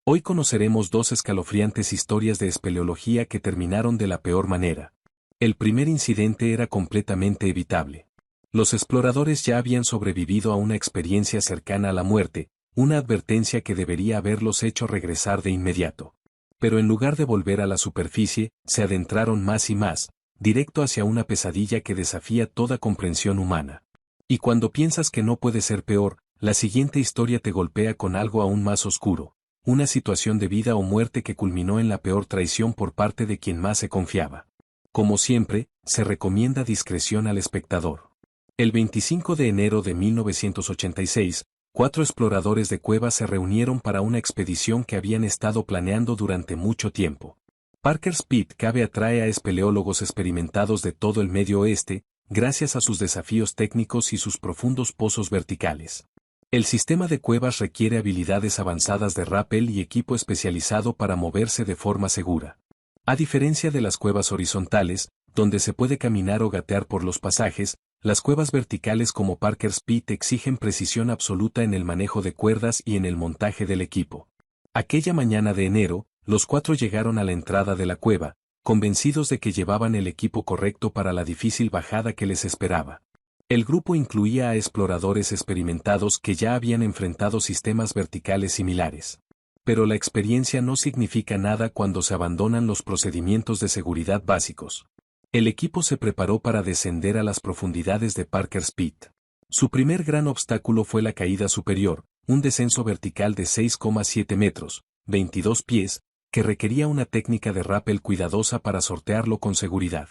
Hoy conoceremos dos escalofriantes historias de espeleología que terminaron de la peor manera. El primer incidente era completamente evitable. Los exploradores ya habían sobrevivido a una experiencia cercana a la muerte, una advertencia que debería haberlos hecho regresar de inmediato. Pero en lugar de volver a la superficie, se adentraron más y más, directo hacia una pesadilla que desafía toda comprensión humana. Y cuando piensas que no puede ser peor, la siguiente historia te golpea con algo aún más oscuro, una situación de vida o muerte que culminó en la peor traición por parte de quien más se confiaba. Como siempre, se recomienda discreción al espectador. El 25 de enero de 1986, 4 exploradores de cuevas se reunieron para una expedición que habían estado planeando durante mucho tiempo. Parker's Pit Cave atrae a espeleólogos experimentados de todo el Medio Oeste, gracias a sus desafíos técnicos y sus profundos pozos verticales. El sistema de cuevas requiere habilidades avanzadas de rappel y equipo especializado para moverse de forma segura. A diferencia de las cuevas horizontales, donde se puede caminar o gatear por los pasajes, las cuevas verticales como Parker's Pit exigen precisión absoluta en el manejo de cuerdas y en el montaje del equipo. Aquella mañana de enero, los 4 llegaron a la entrada de la cueva, convencidos de que llevaban el equipo correcto para la difícil bajada que les esperaba. El grupo incluía a exploradores experimentados que ya habían enfrentado sistemas verticales similares. Pero la experiencia no significa nada cuando se abandonan los procedimientos de seguridad básicos. El equipo se preparó para descender a las profundidades de Parker's Pit. Su primer gran obstáculo fue la caída superior, un descenso vertical de 6,7 metros, 22 pies, que requería una técnica de rappel cuidadosa para sortearlo con seguridad.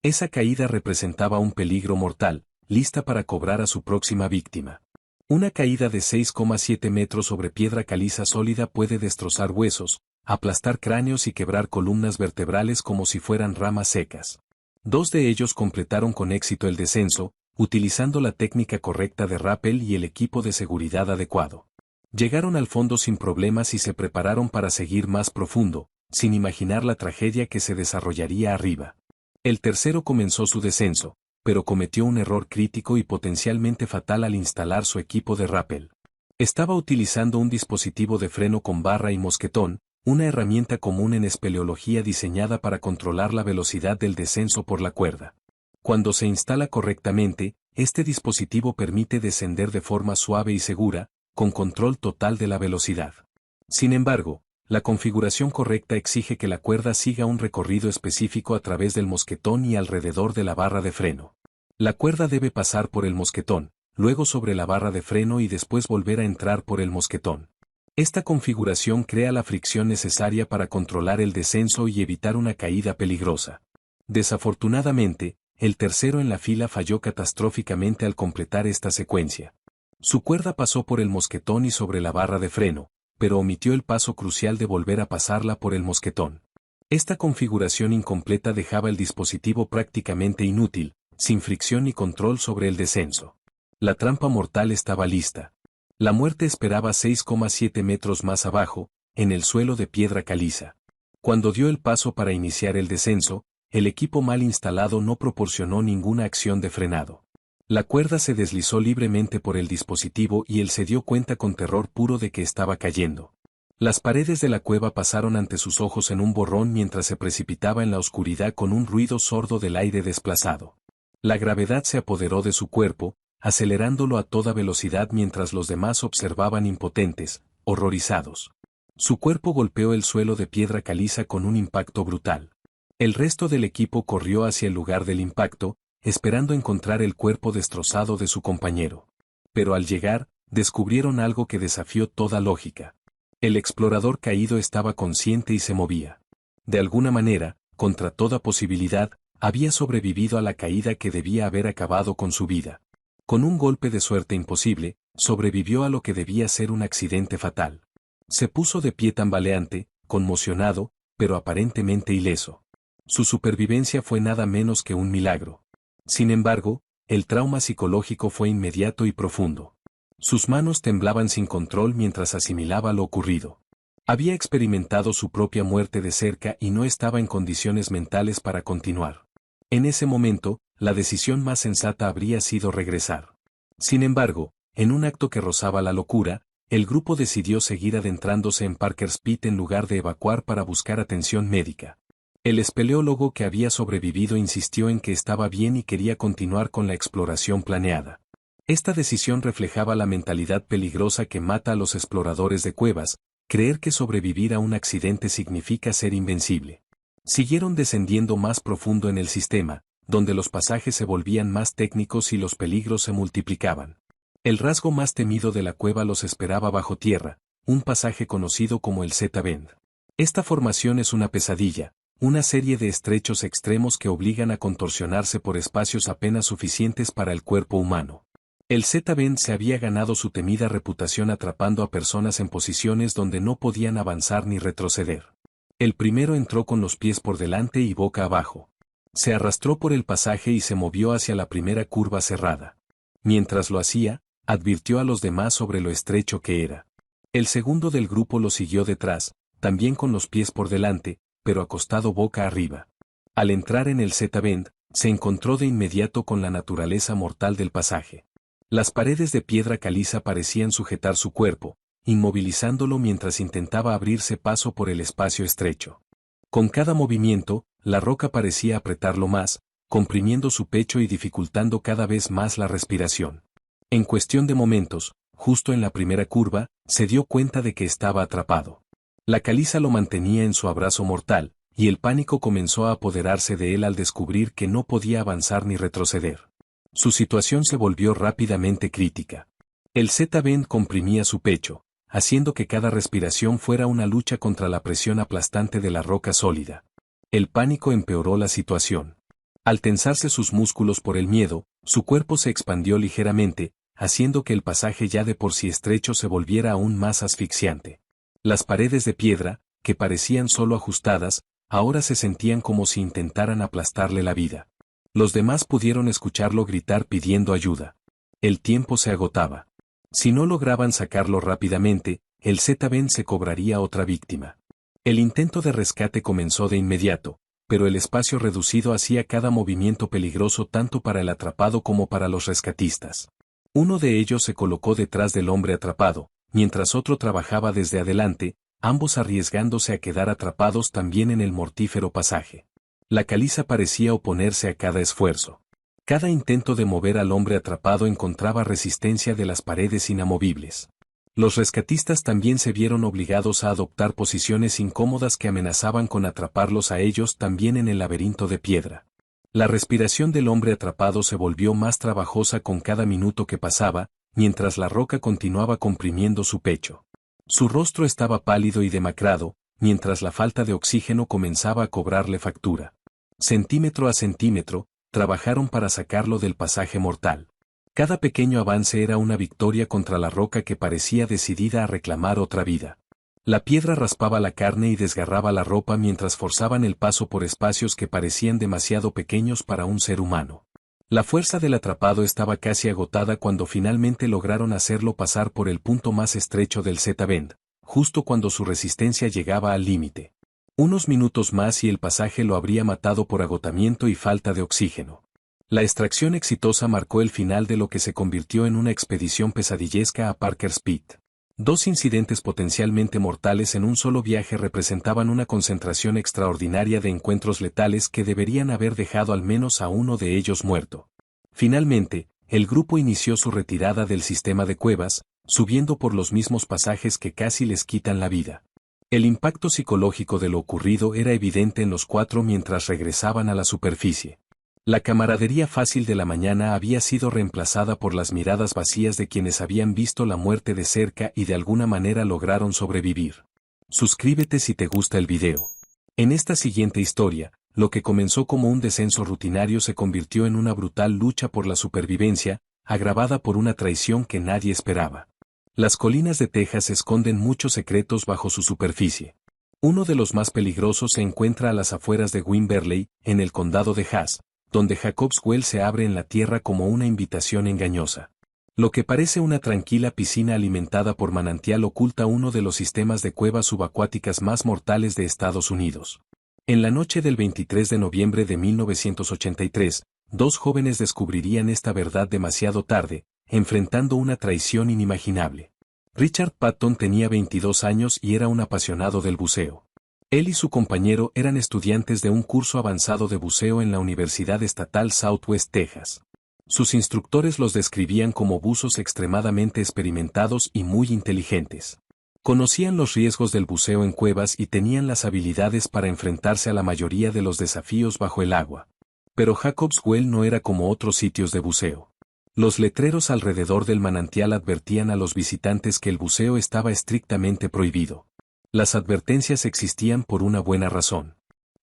Esa caída representaba un peligro mortal, lista para cobrar a su próxima víctima. Una caída de 6,7 metros sobre piedra caliza sólida puede destrozar huesos, aplastar cráneos y quebrar columnas vertebrales como si fueran ramas secas. 2 de ellos completaron con éxito el descenso, utilizando la técnica correcta de rappel y el equipo de seguridad adecuado. Llegaron al fondo sin problemas y se prepararon para seguir más profundo, sin imaginar la tragedia que se desarrollaría arriba. El tercero comenzó su descenso, pero cometió un error crítico y potencialmente fatal al instalar su equipo de rappel. Estaba utilizando un dispositivo de freno con barra y mosquetón, una herramienta común en espeleología diseñada para controlar la velocidad del descenso por la cuerda. Cuando se instala correctamente, este dispositivo permite descender de forma suave y segura, con control total de la velocidad. Sin embargo, la configuración correcta exige que la cuerda siga un recorrido específico a través del mosquetón y alrededor de la barra de freno. La cuerda debe pasar por el mosquetón, luego sobre la barra de freno y después volver a entrar por el mosquetón. Esta configuración crea la fricción necesaria para controlar el descenso y evitar una caída peligrosa. Desafortunadamente, el tercero en la fila falló catastróficamente al completar esta secuencia. Su cuerda pasó por el mosquetón y sobre la barra de freno, pero omitió el paso crucial de volver a pasarla por el mosquetón. Esta configuración incompleta dejaba el dispositivo prácticamente inútil, sin fricción ni control sobre el descenso. La trampa mortal estaba lista. La muerte esperaba 6,7 metros más abajo, en el suelo de piedra caliza. Cuando dio el paso para iniciar el descenso, el equipo mal instalado no proporcionó ninguna acción de frenado. La cuerda se deslizó libremente por el dispositivo y él se dio cuenta con terror puro de que estaba cayendo. Las paredes de la cueva pasaron ante sus ojos en un borrón mientras se precipitaba en la oscuridad con un ruido sordo del aire desplazado. La gravedad se apoderó de su cuerpo, acelerándolo a toda velocidad mientras los demás observaban impotentes, horrorizados. Su cuerpo golpeó el suelo de piedra caliza con un impacto brutal. El resto del equipo corrió hacia el lugar del impacto, esperando encontrar el cuerpo destrozado de su compañero. Pero al llegar, descubrieron algo que desafió toda lógica. El explorador caído estaba consciente y se movía. De alguna manera, contra toda posibilidad, había sobrevivido a la caída que debía haber acabado con su vida. Con un golpe de suerte imposible, sobrevivió a lo que debía ser un accidente fatal. Se puso de pie tambaleante, conmocionado, pero aparentemente ileso. Su supervivencia fue nada menos que un milagro. Sin embargo, el trauma psicológico fue inmediato y profundo. Sus manos temblaban sin control mientras asimilaba lo ocurrido. Había experimentado su propia muerte de cerca y no estaba en condiciones mentales para continuar. En ese momento, la decisión más sensata habría sido regresar. Sin embargo, en un acto que rozaba la locura, el grupo decidió seguir adentrándose en Parker's Pit en lugar de evacuar para buscar atención médica. El espeleólogo que había sobrevivido insistió en que estaba bien y quería continuar con la exploración planeada. Esta decisión reflejaba la mentalidad peligrosa que mata a los exploradores de cuevas, creer que sobrevivir a un accidente significa ser invencible. Siguieron descendiendo más profundo en el sistema, donde los pasajes se volvían más técnicos y los peligros se multiplicaban. El rasgo más temido de la cueva los esperaba bajo tierra, un pasaje conocido como el Z-Bend. Esta formación es una pesadilla, una serie de estrechos extremos que obligan a contorsionarse por espacios apenas suficientes para el cuerpo humano. El Z-Bend se había ganado su temida reputación atrapando a personas en posiciones donde no podían avanzar ni retroceder. El primero entró con los pies por delante y boca abajo. Se arrastró por el pasaje y se movió hacia la primera curva cerrada. Mientras lo hacía, advirtió a los demás sobre lo estrecho que era. El segundo del grupo lo siguió detrás, también con los pies por delante, pero acostado boca arriba. Al entrar en el Z-Bend, se encontró de inmediato con la naturaleza mortal del pasaje. Las paredes de piedra caliza parecían sujetar su cuerpo, inmovilizándolo mientras intentaba abrirse paso por el espacio estrecho. Con cada movimiento, la roca parecía apretarlo más, comprimiendo su pecho y dificultando cada vez más la respiración. En cuestión de momentos, justo en la primera curva, se dio cuenta de que estaba atrapado. La caliza lo mantenía en su abrazo mortal, y el pánico comenzó a apoderarse de él al descubrir que no podía avanzar ni retroceder. Su situación se volvió rápidamente crítica. El Z-Bend comprimía su pecho, haciendo que cada respiración fuera una lucha contra la presión aplastante de la roca sólida. El pánico empeoró la situación. Al tensarse sus músculos por el miedo, su cuerpo se expandió ligeramente, haciendo que el pasaje ya de por sí estrecho se volviera aún más asfixiante. Las paredes de piedra, que parecían solo ajustadas, ahora se sentían como si intentaran aplastarle la vida. Los demás pudieron escucharlo gritar pidiendo ayuda. El tiempo se agotaba. Si no lograban sacarlo rápidamente, el Z-Bend se cobraría otra víctima. El intento de rescate comenzó de inmediato, pero el espacio reducido hacía cada movimiento peligroso tanto para el atrapado como para los rescatistas. Uno de ellos se colocó detrás del hombre atrapado, mientras otro trabajaba desde adelante, ambos arriesgándose a quedar atrapados también en el mortífero pasaje. La caliza parecía oponerse a cada esfuerzo. Cada intento de mover al hombre atrapado encontraba resistencia de las paredes inamovibles. Los rescatistas también se vieron obligados a adoptar posiciones incómodas que amenazaban con atraparlos a ellos también en el laberinto de piedra. La respiración del hombre atrapado se volvió más trabajosa con cada minuto que pasaba, mientras la roca continuaba comprimiendo su pecho. Su rostro estaba pálido y demacrado, mientras la falta de oxígeno comenzaba a cobrarle factura. Centímetro a centímetro, trabajaron para sacarlo del pasaje mortal. Cada pequeño avance era una victoria contra la roca que parecía decidida a reclamar otra vida. La piedra raspaba la carne y desgarraba la ropa mientras forzaban el paso por espacios que parecían demasiado pequeños para un ser humano. La fuerza del atrapado estaba casi agotada cuando finalmente lograron hacerlo pasar por el punto más estrecho del Z-Bend, justo cuando su resistencia llegaba al límite. Unos minutos más y el pasaje lo habría matado por agotamiento y falta de oxígeno. La extracción exitosa marcó el final de lo que se convirtió en una expedición pesadillesca a Parker's Pit. 2 incidentes potencialmente mortales en un solo viaje representaban una concentración extraordinaria de encuentros letales que deberían haber dejado al menos a uno de ellos muerto. Finalmente, el grupo inició su retirada del sistema de cuevas, subiendo por los mismos pasajes que casi les quitan la vida. El impacto psicológico de lo ocurrido era evidente en los 4 mientras regresaban a la superficie. La camaradería fácil de la mañana había sido reemplazada por las miradas vacías de quienes habían visto la muerte de cerca y de alguna manera lograron sobrevivir. Suscríbete si te gusta el video. En esta siguiente historia, lo que comenzó como un descenso rutinario se convirtió en una brutal lucha por la supervivencia, agravada por una traición que nadie esperaba. Las colinas de Texas esconden muchos secretos bajo su superficie. Uno de los más peligrosos se encuentra a las afueras de Wimberley, en el condado de Haas, donde Jacob's Well se abre en la tierra como una invitación engañosa. Lo que parece una tranquila piscina alimentada por manantial oculta uno de los sistemas de cuevas subacuáticas más mortales de Estados Unidos. En la noche del 23 de noviembre de 1983, 2 jóvenes descubrirían esta verdad demasiado tarde, enfrentando una traición inimaginable. Richard Patton tenía 22 años y era un apasionado del buceo. Él y su compañero eran estudiantes de un curso avanzado de buceo en la Universidad Estatal Southwest Texas. Sus instructores los describían como buzos extremadamente experimentados y muy inteligentes. Conocían los riesgos del buceo en cuevas y tenían las habilidades para enfrentarse a la mayoría de los desafíos bajo el agua. Pero Jacob's Well no era como otros sitios de buceo. Los letreros alrededor del manantial advertían a los visitantes que el buceo estaba estrictamente prohibido. Las advertencias existían por una buena razón.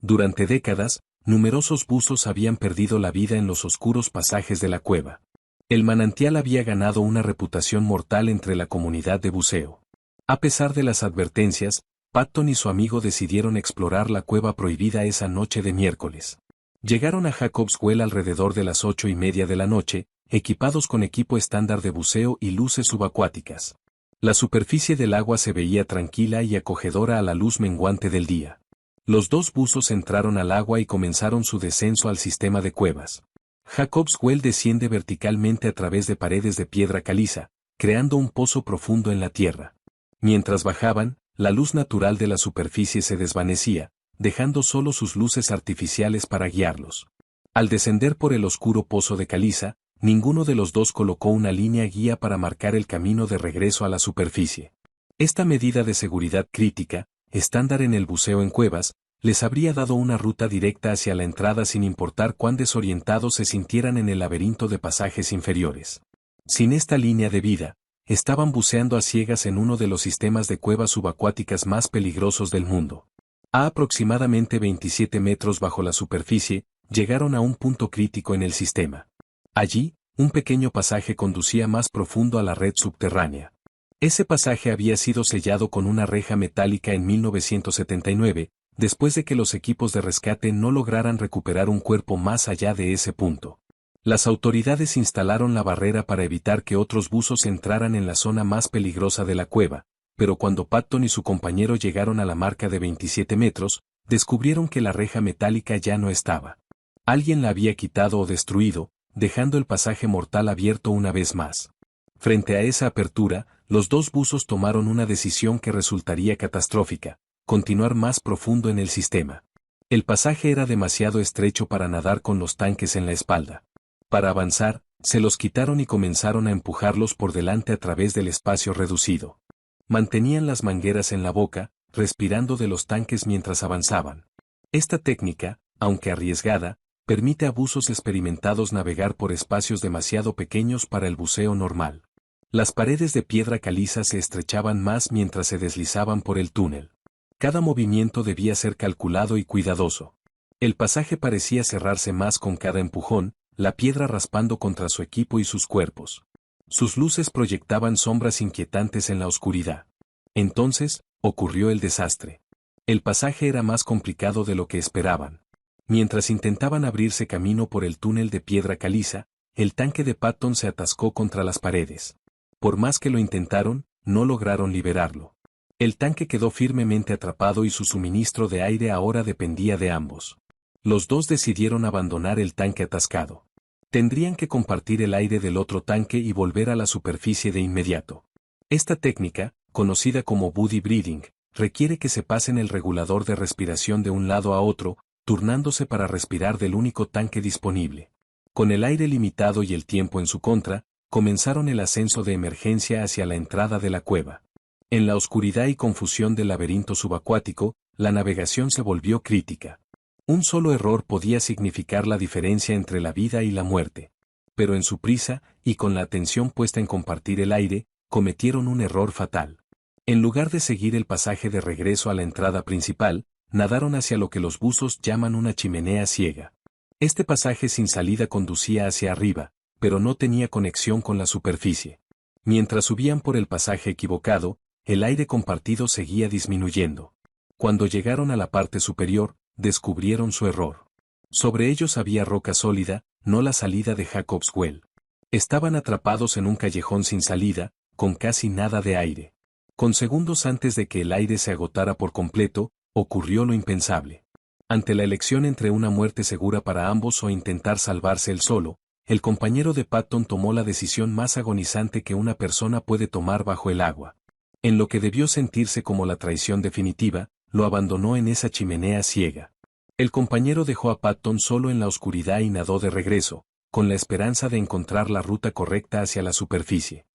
Durante décadas, numerosos buzos habían perdido la vida en los oscuros pasajes de la cueva. El manantial había ganado una reputación mortal entre la comunidad de buceo. A pesar de las advertencias, Patton y su amigo decidieron explorar la cueva prohibida esa noche de miércoles. Llegaron a Jacob's Well alrededor de las 8:30 de la noche, equipados con equipo estándar de buceo y luces subacuáticas. La superficie del agua se veía tranquila y acogedora a la luz menguante del día. Los dos buzos entraron al agua y comenzaron su descenso al sistema de cuevas. Jacob's Well desciende verticalmente a través de paredes de piedra caliza, creando un pozo profundo en la tierra. Mientras bajaban, la luz natural de la superficie se desvanecía, dejando solo sus luces artificiales para guiarlos. Al descender por el oscuro pozo de caliza, ninguno de los dos colocó una línea guía para marcar el camino de regreso a la superficie. Esta medida de seguridad crítica, estándar en el buceo en cuevas, les habría dado una ruta directa hacia la entrada sin importar cuán desorientados se sintieran en el laberinto de pasajes inferiores. Sin esta línea de vida, estaban buceando a ciegas en uno de los sistemas de cuevas subacuáticas más peligrosos del mundo. A aproximadamente 27 metros bajo la superficie, llegaron a un punto crítico en el sistema. Allí, un pequeño pasaje conducía más profundo a la red subterránea. Ese pasaje había sido sellado con una reja metálica en 1979, después de que los equipos de rescate no lograran recuperar un cuerpo más allá de ese punto. Las autoridades instalaron la barrera para evitar que otros buzos entraran en la zona más peligrosa de la cueva, pero cuando Patton y su compañero llegaron a la marca de 27 metros, descubrieron que la reja metálica ya no estaba. Alguien la había quitado o destruido, dejando el pasaje mortal abierto una vez más. Frente a esa apertura, los dos buzos tomaron una decisión que resultaría catastrófica: continuar más profundo en el sistema. El pasaje era demasiado estrecho para nadar con los tanques en la espalda. Para avanzar, se los quitaron y comenzaron a empujarlos por delante a través del espacio reducido. Mantenían las mangueras en la boca, respirando de los tanques mientras avanzaban. Esta técnica, aunque arriesgada, permite a buzos experimentados navegar por espacios demasiado pequeños para el buceo normal. Las paredes de piedra caliza se estrechaban más mientras se deslizaban por el túnel. Cada movimiento debía ser calculado y cuidadoso. El pasaje parecía cerrarse más con cada empujón, la piedra raspando contra su equipo y sus cuerpos. Sus luces proyectaban sombras inquietantes en la oscuridad. Entonces, ocurrió el desastre. El pasaje era más complicado de lo que esperaban. Mientras intentaban abrirse camino por el túnel de piedra caliza, el tanque de Patton se atascó contra las paredes. Por más que lo intentaron, no lograron liberarlo. El tanque quedó firmemente atrapado y su suministro de aire ahora dependía de ambos. Los dos decidieron abandonar el tanque atascado. Tendrían que compartir el aire del otro tanque y volver a la superficie de inmediato. Esta técnica, conocida como buddy breathing, requiere que se pasen el regulador de respiración de un lado a otro, turnándose para respirar del único tanque disponible. Con el aire limitado y el tiempo en su contra, comenzaron el ascenso de emergencia hacia la entrada de la cueva. En la oscuridad y confusión del laberinto subacuático, la navegación se volvió crítica. Un solo error podía significar la diferencia entre la vida y la muerte. Pero en su prisa, y con la atención puesta en compartir el aire, cometieron un error fatal. En lugar de seguir el pasaje de regreso a la entrada principal, nadaron hacia lo que los buzos llaman una chimenea ciega. Este pasaje sin salida conducía hacia arriba, pero no tenía conexión con la superficie. Mientras subían por el pasaje equivocado, el aire compartido seguía disminuyendo. Cuando llegaron a la parte superior, descubrieron su error. Sobre ellos había roca sólida, no la salida de Jacob's Well. Estaban atrapados en un callejón sin salida, con casi nada de aire. Con segundos antes de que el aire se agotara por completo, ocurrió lo impensable. Ante la elección entre una muerte segura para ambos o intentar salvarse él solo, el compañero de Patton tomó la decisión más agonizante que una persona puede tomar bajo el agua. En lo que debió sentirse como la traición definitiva, lo abandonó en esa chimenea ciega. El compañero dejó a Patton solo en la oscuridad y nadó de regreso, con la esperanza de encontrar la ruta correcta hacia la superficie.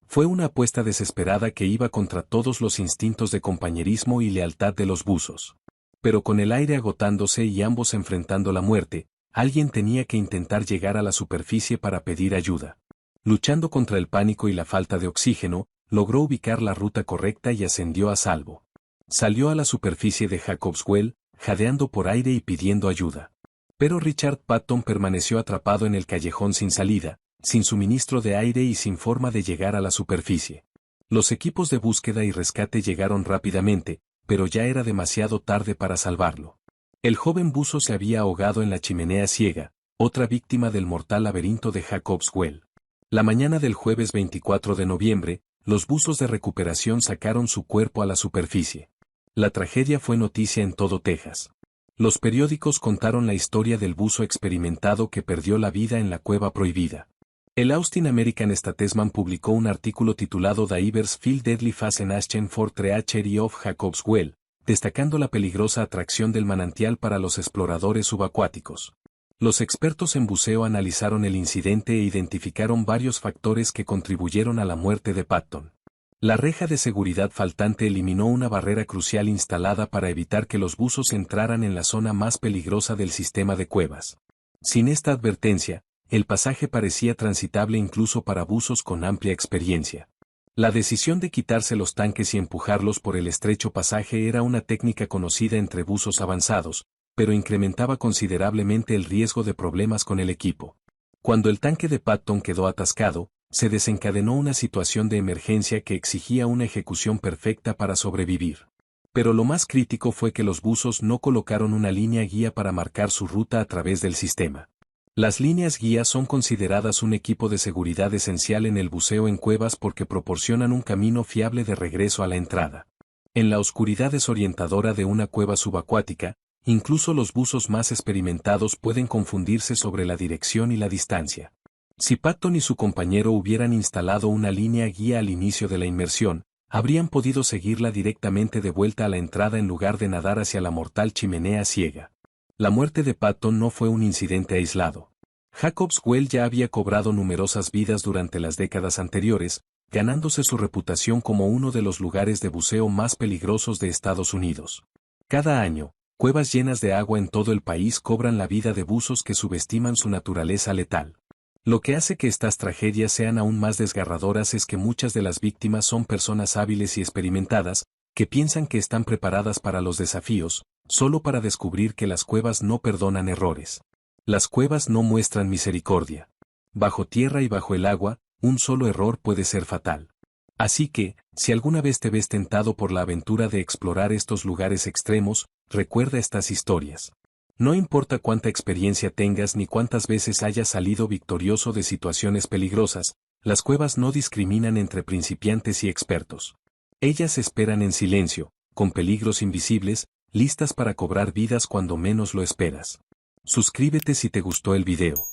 Fue una apuesta desesperada que iba contra todos los instintos de compañerismo y lealtad de los buzos. Pero con el aire agotándose y ambos enfrentando la muerte, alguien tenía que intentar llegar a la superficie para pedir ayuda. Luchando contra el pánico y la falta de oxígeno, logró ubicar la ruta correcta y ascendió a salvo. Salió a la superficie de Jacob's Well, jadeando por aire y pidiendo ayuda. Pero Richard Patton permaneció atrapado en el callejón sin salida, sin suministro de aire y sin forma de llegar a la superficie. Los equipos de búsqueda y rescate llegaron rápidamente, pero ya era demasiado tarde para salvarlo. El joven buzo se había ahogado en la chimenea ciega, otra víctima del mortal laberinto de Jacob's Well. La mañana del jueves 24 de noviembre, los buzos de recuperación sacaron su cuerpo a la superficie. La tragedia fue noticia en todo Texas. Los periódicos contaron la historia del buzo experimentado que perdió la vida en la cueva prohibida. El Austin American Statesman publicó un artículo titulado The Divers Feel Deadly Fascination for Treachery of Jacob's Well, destacando la peligrosa atracción del manantial para los exploradores subacuáticos. Los expertos en buceo analizaron el incidente e identificaron varios factores que contribuyeron a la muerte de Patton. La reja de seguridad faltante eliminó una barrera crucial instalada para evitar que los buzos entraran en la zona más peligrosa del sistema de cuevas. Sin esta advertencia, el pasaje parecía transitable incluso para buzos con amplia experiencia. La decisión de quitarse los tanques y empujarlos por el estrecho pasaje era una técnica conocida entre buzos avanzados, pero incrementaba considerablemente el riesgo de problemas con el equipo. Cuando el tanque de Patton quedó atascado, se desencadenó una situación de emergencia que exigía una ejecución perfecta para sobrevivir. Pero lo más crítico fue que los buzos no colocaron una línea guía para marcar su ruta a través del sistema. Las líneas guía son consideradas un equipo de seguridad esencial en el buceo en cuevas porque proporcionan un camino fiable de regreso a la entrada. En la oscuridad desorientadora de una cueva subacuática, incluso los buzos más experimentados pueden confundirse sobre la dirección y la distancia. Si Patton y su compañero hubieran instalado una línea guía al inicio de la inmersión, habrían podido seguirla directamente de vuelta a la entrada en lugar de nadar hacia la mortal chimenea ciega. La muerte de Patton no fue un incidente aislado. Jacob's Well ya había cobrado numerosas vidas durante las décadas anteriores, ganándose su reputación como uno de los lugares de buceo más peligrosos de Estados Unidos. Cada año, cuevas llenas de agua en todo el país cobran la vida de buzos que subestiman su naturaleza letal. Lo que hace que estas tragedias sean aún más desgarradoras es que muchas de las víctimas son personas hábiles y experimentadas, que piensan que están preparadas para los desafíos, solo para descubrir que las cuevas no perdonan errores. Las cuevas no muestran misericordia. Bajo tierra y bajo el agua, un solo error puede ser fatal. Así que, si alguna vez te ves tentado por la aventura de explorar estos lugares extremos, recuerda estas historias. No importa cuánta experiencia tengas ni cuántas veces hayas salido victorioso de situaciones peligrosas, las cuevas no discriminan entre principiantes y expertos. Ellas esperan en silencio, con peligros invisibles, listas para cobrar vidas cuando menos lo esperas. Suscríbete si te gustó el video.